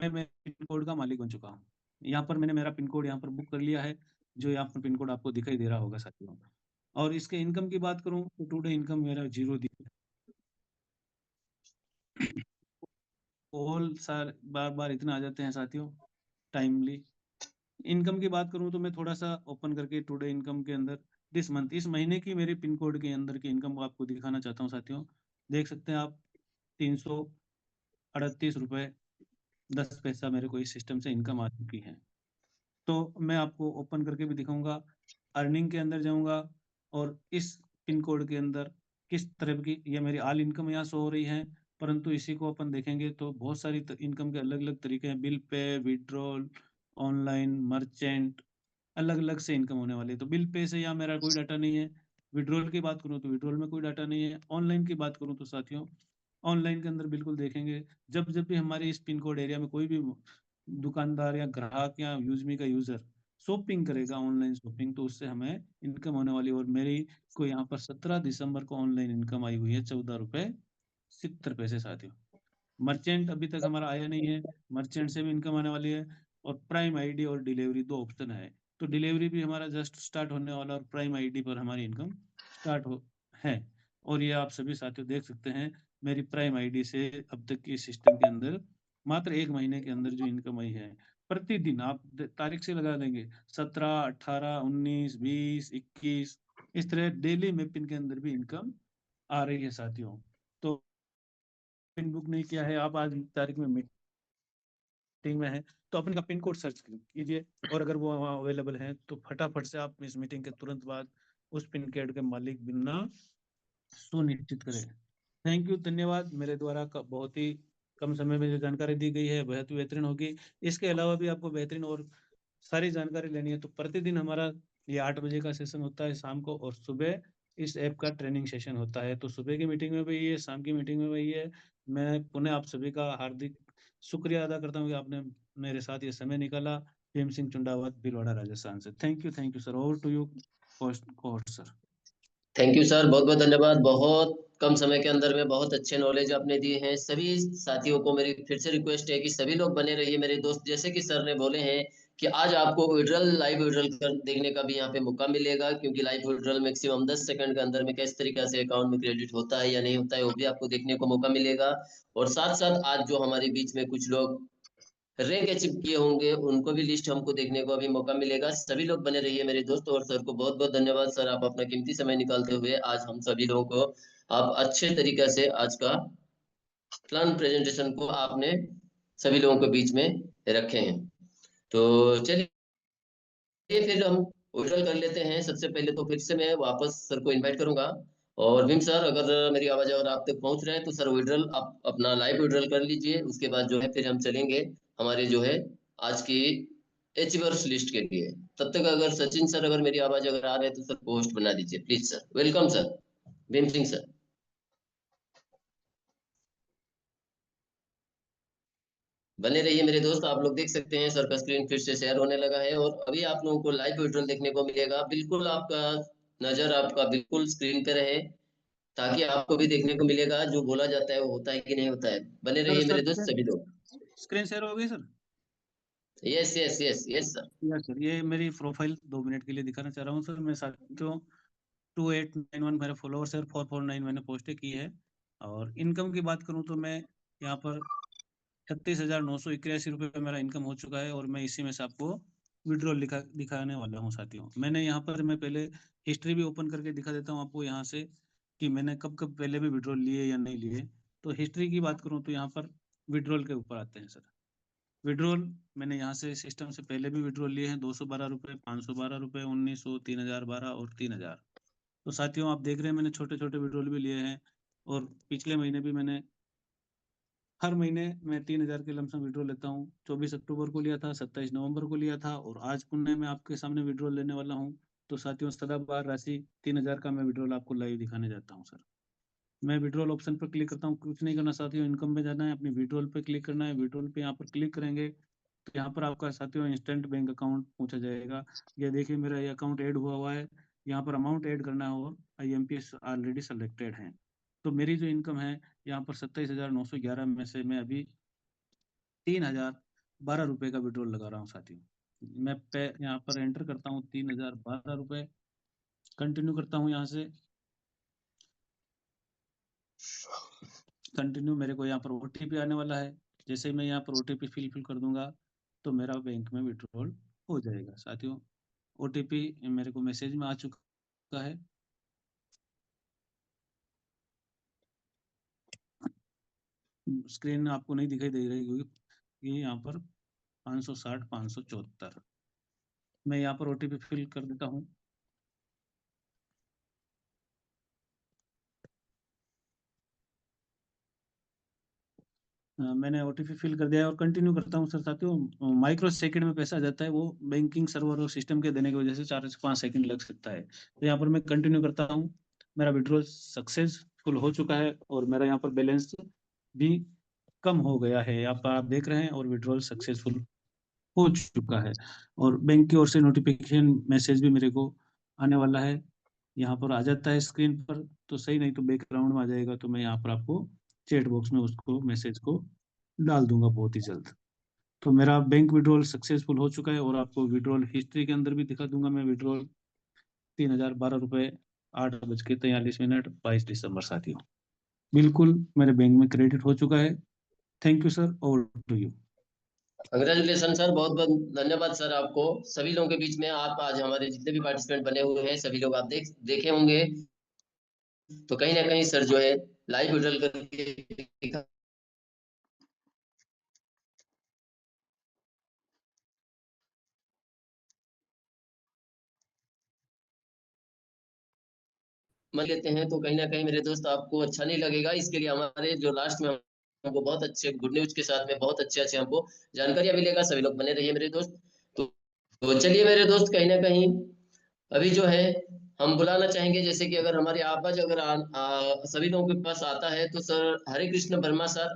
मैं pin code का मालिक बन चुका हूँ। यहाँ पर मैंने मेरा पिन कोड यहाँ पर बुक कर लिया है, जो यहाँ पर पिन कोड आपको दिखाई दे रहा होगा साथियों। और इसके इनकम की बात करूँ तो टुडे इनकम मेरा 0 दिख ऑल सर बार बार इतना आ जाते हैं साथियों टाइमली। इनकम की बात करूं तो मैं थोड़ा सा ओपन करके टुडे इनकम के अंदर दिस मंथ इस महीने की मेरे पिन कोड के अंदर की इनकम को आपको दिखाना चाहता हूं साथियों। देख सकते हैं आप 338 रुपये 10 पैसा मेरे को इस सिस्टम से इनकम आ चुकी है। तो मैं आपको ओपन करके भी दिखाऊंगा, अर्निंग के अंदर जाऊंगा और इस पिन कोड के अंदर किस तरह की ये मेरी ऑल इनकम यहाँ शो हो रही है। परंतु इसी को अपन देखेंगे तो बहुत सारी इनकम के अलग अलग तरीके हैं, bill pay, withdrawal, online, merchant, अलग अलग से इनकम होने वाली है। तो बिल पे से यहाँ मेरा कोई डाटा नहीं है। विड्रॉल की बात करूँ तो विड्रॉल में कोई डाटा नहीं है। ऑनलाइन की बात करूँ तो साथियों ऑनलाइन के अंदर बिल्कुल देखेंगे, जब जब भी हमारे इस पिन कोड एरिया में कोई भी दुकानदार या ग्राहक या यूजमी का यूजर शॉपिंग करेगा, ऑनलाइन शॉपिंग, तो उससे हमें इनकम होने वाली है। और मेरी को यहाँ पर 17 दिसंबर को ऑनलाइन इनकम आई हुई है 14 रुपये 70 पैसे साथियों। मर्चेंट अभी तक हमारा आया नहीं है, मर्चेंट से भी इनकम आने वाली है। और प्राइम आईडी और डिलीवरी दो ऑप्शन है, तो डिलीवरी भी हमारा जस्ट स्टार्ट होने वाला और प्राइम आईडी पर हमारी इनकम स्टार्ट हो है। और ये आप सभी साथियों देख सकते हैं मेरी प्राइम आईडी से अब तक की सिस्टम के अंदर मात्र 1 महीने के अंदर जो इनकम आई है। प्रतिदिन आप तारीख से लगा देंगे 17 18 19 20 21, इस तरह डेली में पिन के अंदर भी इनकम आ रही है साथियों। तो पिन बुक नहीं किया है आप आज तारीख में मीटिंग में है तो अपन का पिन कोड सर्च कीजिए, और अगर वो वहाँ अवेलेबल है तो फटाफट से आप इस मीटिंग के तुरंत बाद उस पिन कोड के मालिक बनना सुनिश्चित करें। थैंक यू, धन्यवाद। मेरे द्वारा बहुत ही कम समय में जो जानकारी दी गई है बहुत ही बेहतरीन होगी। इसके अलावा भी आपको बेहतरीन और सारी जानकारी लेनी है तो प्रतिदिन हमारा ये 8 बजे का सेशन होता है शाम को, और सुबह इस ऐप का ट्रेनिंग सेशन होता है। तो सुबह की मीटिंग में भी ये, शाम की मीटिंग में भी ये। मैं पुनः आप सभी का हार्दिक शुक्रिया अदा करता हूँ कि आपने मेरे साथ ये समय निकाला। भीम सिंह चुंडावत, भीलवाड़ा, राजस्थान से। Thank you sir. Over to you host sir. Thank you sir, बहुत बहुत धन्यवाद। बहुत कम समय के अंदर में बहुत अच्छे नॉलेज आपने दिए हैं। सभी साथियों को मेरी फिर से रिक्वेस्ट है कि सभी लोग बने रहिए मेरे दोस्त। जैसे कि सर ने बोले हैं कि आज आपको विड्रॉल, लाइव विड्रॉल कर देखने का भी यहाँ पे मौका मिलेगा, क्योंकि लाइव विड्रॉल मैक्सिमम 10 सेकंड के अंदर में किस तरीके से अकाउंट में क्रेडिट होता है या नहीं होता है वो भी आपको देखने को मौका मिलेगा। और साथ साथ आज जो हमारे बीच में कुछ लोग रैंक अचीव किए होंगे उनको भी लिस्ट हमको देखने को अभी मौका मिलेगा। सभी लोग बने रहिए मेरे दोस्त। और सर को बहुत बहुत धन्यवाद सर, आप अपना कीमती समय निकालते हुए आज हम सभी लोगों को आप अच्छे तरीके से आज का प्लान प्रेजेंटेशन को आपने सभी लोगों के बीच में रखे हैं। तो चलिए फिर हम विड्रॉल कर लेते हैं। सबसे पहले तो फिर से मैं वापस सर को इनवाइट करूंगा। और भीम सर, अगर मेरी आवाज अगर आप तक पहुंच रहे हैं तो सर विड्रॉल आप अपना लाइव विड्रॉल कर लीजिए। उसके बाद जो है फिर हम चलेंगे हमारे जो है आज की अचीवर्स लिस्ट के लिए। तब तक अगर सचिन सर अगर मेरी आवाज अगर आ रहे हैं तो सर पोस्ट बना दीजिए please sir. Welcome sir, Bhim Singh sir. बने रहिए मेरे दोस्त। आप लोग देख सकते हैं सर का स्क्रीन फिर से शेयर होने लगा है और अभी आप लोगों को लाइव विड्रॉल देखने को मिलेगा। बिल्कुल आपका नजर आपका बिल्कुल स्क्रीन पे रहे, ताकि आपको भी देखने को मिलेगा जो बोला जाता है वो होता है कि नहीं होता है। बने सर रहिए सर मेरे दोस्त सभी लोग। स्क्रीन शेयर हो गई sir? Yes yes yes yes sir. Yes sir, ये मेरी प्रोफाइल 2 मिनट के लिए दिखाना चाह रहा हूँ सर। मैं साथियों 2891 मेरे फॉलोअर्स है और 449 मैंने पोस्टें की है। और इनकम की बात करूँ तो मैं यहाँ पर 36,981 रुपये मेरा इनकम हो चुका है, और मैं इसी में से आपको विड्रॉल दिखाने वाला हूँ साथियों। मैंने यहाँ पर मैं पहले हिस्ट्री भी ओपन करके दिखा देता हूँ आपको यहाँ से कि मैंने कब कब पहले भी विड्रॉल लिए या नहीं लिए। तो हिस्ट्री की बात करूँ तो यहाँ पर विड्रॉल के ऊपर आते हैं सर। विड्रॉल मैंने यहाँ से सिस्टम से पहले भी विड्रॉल लिए हैं, 212 रुपये, 512 रुपये, 1900, 3012 और 3000। तो साथियों आप देख रहे हैं मैंने छोटे छोटे विड्रॉल भी लिए हैं। और पिछले महीने भी मैंने हर महीने मैं 3000 के लमसम विड्रॉल लेता हूँ। 24 अक्टूबर को लिया था, 27 नवंबर को लिया था, और आज पुणे में आपके सामने विड्रॉल लेने वाला हूँ। तो साथियों सदाबहार राशि 3000 का मैं विड्रॉल आपको लाइव दिखाने जाता हूँ सर। मैं विड्रॉल ऑप्शन पर क्लिक करता हूँ, कुछ नहीं करना साथियों, इनकम में जाना है, अपनी विड्रॉल पे क्लिक करना है। विड्रॉल पे यहाँ पर क्लिक करेंगे तो यहाँ पर आपका साथियों इंस्टेंट बैंक अकाउंट पूछा जाएगा। ये देखिए मेरा ये अकाउंट ऐड हुआ है। यहाँ पर अमाउंट ऐड करना है और IMPS ऑलरेडी सेलेक्टेड है। तो मेरी जो इनकम है यहाँ पर 27,911 में से मैं अभी ₹3012 का विड्रॉल लगा रहा हूँ साथियों। मैं पे यहाँ पर एंटर करता हूँ ₹3012, कंटिन्यू करता हूँ यहाँ से। कंटिन्यू, मेरे को यहाँ पर ओटीपी आने वाला है। जैसे ही मैं यहाँ पर ओटीपी फिल कर दूंगा तो मेरा बैंक में विड्रॉल हो जाएगा साथियों। ओटीपी मेरे को मैसेज में आ चुका है। स्क्रीन आपको नहीं दिखाई दे रही होगी, ये यहाँ पर 560 574। मैं यहाँ पर ओटीपी फिल कर देता हूँ। मैंने ओटीपी फिल कर दिया है और कंटिन्यू करता हूँ सर साथियों। माइक्रो सेकंड में पैसा आ जाता है, वो बैंकिंग सर्वर और सिस्टम के देने की वजह से 4 से 5 सेकंड लग सकता है। तो यहाँ पर मैं कंटिन्यू करता हूँ। मेरा विड्रॉल सक्सेसफुल हो चुका है और मेरा यहाँ पर बैलेंस भी कम हो गया है, आप देख रहे हैं, और विड्रॉल सक्सेसफुल हो चुका है। और बैंक की ओर से नोटिफिकेशन मैसेज भी मेरे को आने वाला है, यहाँ पर आ जाता है स्क्रीन पर तो सही, नहीं तो बैकग्राउंड में आ जाएगा, तो मैं यहाँ पर आपको चैट बॉक्स में उसको मैसेज को डाल दूंगा बहुत ही जल्द। तो मेरा बैंक विड्रॉल सक्सेसफुल हो चुका है और आपको विड्रॉल हिस्ट्री के अंदर भी दिखा दूंगा मैं विड्रॉल। ₹3012, 8:43 साथियों, बिल्कुल मेरे बैंक में क्रेडिट हो चुका है। Thank you sir, over to you. Congratulation sir, बहुत-बहुत धन्यवाद सर आपको। सभी लोगों के बीच में आप आज हमारे जितने भी पार्टिसिपेंट बने हुए हैं, सभी लोग आप देखे होंगे। तो कहीं न कहीं सर जो है लाइव विड्रॉल करके दिखा मान लेते हैं, तो कहीं न कहीं मेरे दोस्त आपको अच्छा नहीं लगेगा। इसके लिए हमारे जो लास्ट में हमको बहुत अच्छे गुड न्यूज़ के साथ में बहुत अच्छे-अच्छे हमको जानकारियाँ मिलेगा। सभी लोग बने रहिए मेरे दोस्त। तो चलिए मेरे दोस्त, कहीं न कहीं अभी जो है हम बुलाना चाहेंगे, जैसे कि अगर हमारी आवाज़ अगर सभी लोगों के पास आता है तो सर हरे कृष्ण वर्मा सर